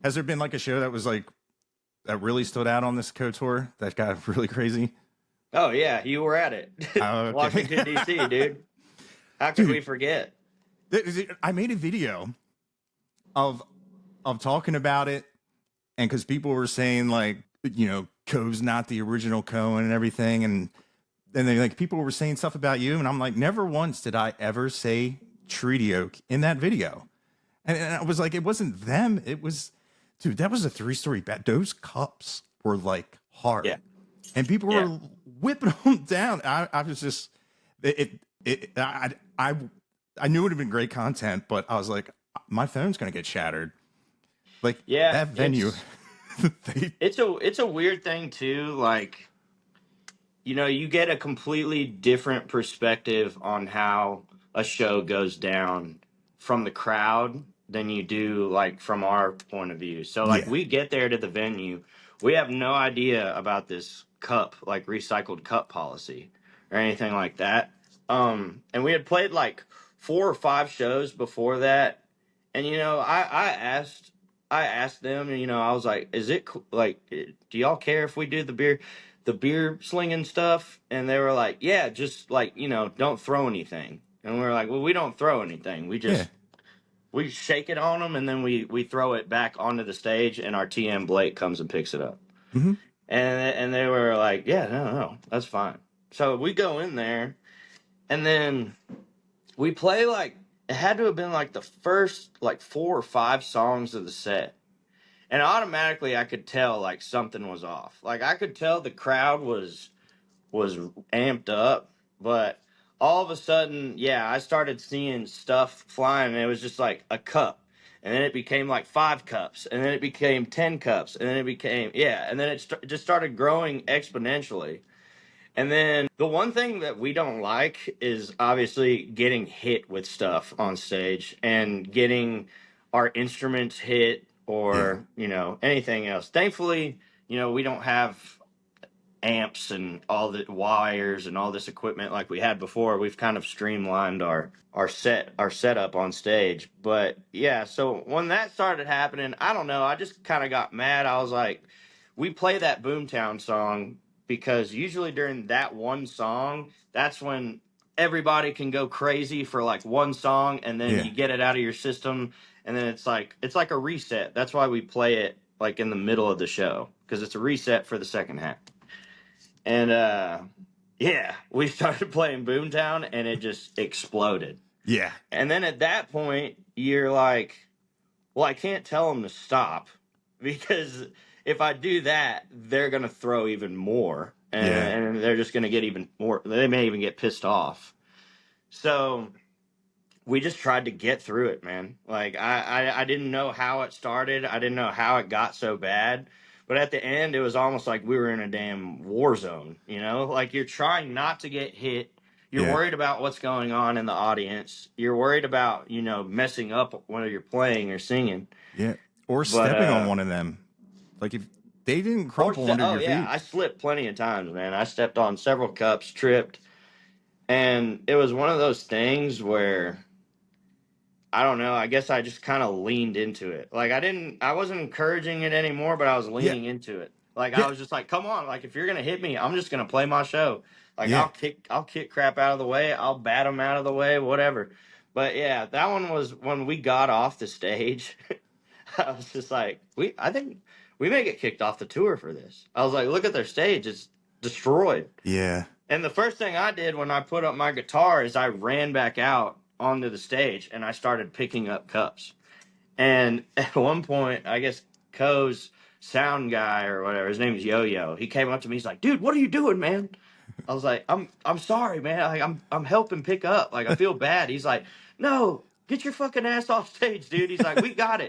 Has there been like a show that was like that really stood out on this tour that got really crazy? Oh yeah, you were at it. Oh, okay. Washington D.C., dude. How could we Dude, forget? I made a video of talking about it, and because people were saying like, Coe's not the original Cohen and everything, and then like people were saying stuff about you, and I'm like, never once did I ever say Treaty Oak in that video, and I was like, it wasn't them, it was, dude, that was a 3-story bed. Those cups were like hard, Yeah, and people yeah, were whipping them down. I was just I knew it would have been great content, but I was like, my phone's gonna get shattered. Like yeah. that venue, they, It's a weird thing too. Like, you get a completely different perspective on how a show goes down from the crowd than you do like from our point of view. So like yeah, we get there to the venue, we have no idea about this cup, like recycled cup policy or anything like that. And we had played like 4 or 5 shows before that. And I asked them, I was like, is it like, do y'all care if we do the beer slinging stuff? And they were like, yeah, just like, don't throw anything. And we were like, well, we don't throw anything. yeah. We shake it on them and then we throw it back onto the stage and our TM Blake comes and picks it up. Hmm. And they were like, yeah, no, that's fine. So we go in there and then we play like, it had to have been like the first like 4 or 5 songs of the set. And automatically I could tell like something was off. Like I could tell the crowd was amped up, but all of a sudden, yeah, I started seeing stuff flying, and it was just like a cup, and then it became like 5 cups, and then it became 10 cups, and then it became and then it just started growing exponentially. And then the one thing that we don't like is obviously getting hit with stuff on stage and getting our instruments hit Yeah. or, anything else. Thankfully, we don't have amps and all the wires and all this equipment like we had before. We've kind of streamlined our setup on stage. But yeah, so when that started happening, I don't know, I just kind of got mad. I was like, we play that Boomtown song because usually during that one song, that's when everybody can go crazy for like one song and then Yeah. you get it out of your system and then it's like a reset. That's why we play it like in the middle of the show because it's a reset for the second half. And yeah, we started playing Boomtown and it just exploded. Yeah. And then at that point, you're like, well, I can't tell them to stop because if I do that, they're going to throw even more Yeah. and they're just going to get even more. They may even get pissed off. So we just tried to get through it, man. Like I didn't know how it started. I didn't know how it got so bad. But at the end, it was almost like we were in a damn war zone, Like you're trying not to get hit. You're Yeah. worried about what's going on in the audience. You're worried about, messing up when you're playing or singing. Yeah. Or But stepping on one of them. Like if they didn't crumple under oh your yeah, feet. I slipped plenty of times, man. I stepped on several cups, tripped, and it was one of those things where I don't know. I guess I just kind of leaned into it. Like I wasn't encouraging it anymore, but I was Yeah. leaning into it. Like I Yeah. was just like, come on, like if you're gonna hit me, I'm just gonna play my show. Like Yeah. I'll kick crap out of the way. I'll bat them out of the way, whatever. But yeah, that one was when we got off the stage. I was just like, I think we may get kicked off the tour for this. I was like, look at their stage, it's destroyed. Yeah. And the first thing I did when I put up my guitar is I ran back out onto the stage and I started picking up cups. And at one point, I guess Co's sound guy or whatever, his name is Yo Yo. He came up to me. He's like, "Dude, what are you doing, man?" I was like, "I'm sorry, man. Like I'm helping pick up. Like I feel bad." He's like, "No, get your fucking ass off stage, dude." He's like, "We got it."